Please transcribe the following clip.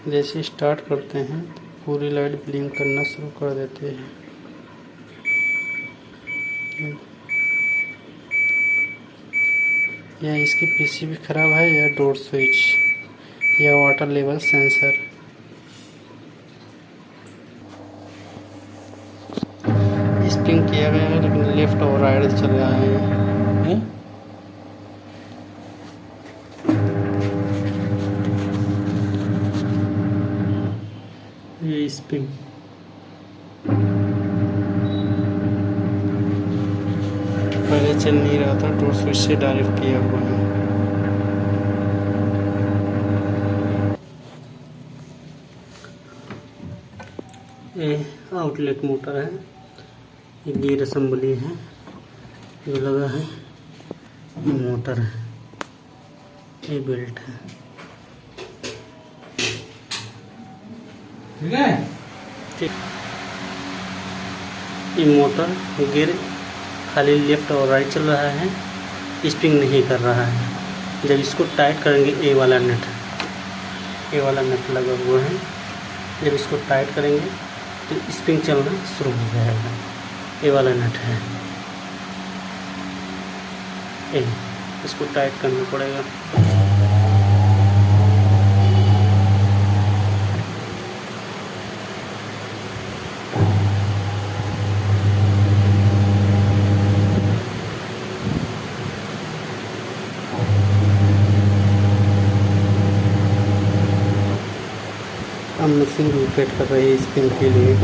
जैसे स्टार्ट करते हैं पूरी लाइट ब्लिंक करना शुरू कर देते हैं। या इसकी पीसीबी खराब है या डोर स्विच या वाटर लेवल सेंसर। स्प्रिंग किया गया है लेकिन लेफ्ट और राइट चल रहा है। ये स्प्रिंग पहले चल नहीं रहा था, डोर स्विच से डायरेक्ट किया हुआ है। ये आउटलेट मोटर है, ये गियर असेंबली है जो लगा है, ये मोटर है, ये बेल्ट है। ठीक है, ठीक। ये मोटर गियर खाली लेफ्ट और राइट चल रहा है, स्प्रिंग नहीं कर रहा है। जब इसको टाइट करेंगे, ए वाला नट लगा हुआ है, जब इसको टाइट करेंगे तो स्प्रिंग चलना शुरू हो जाएगा। ये वाला नट है, इसको टाइट करना पड़ेगा। हम मशीन रोटेट कर रहे हैं स्प्रिंग के लिए।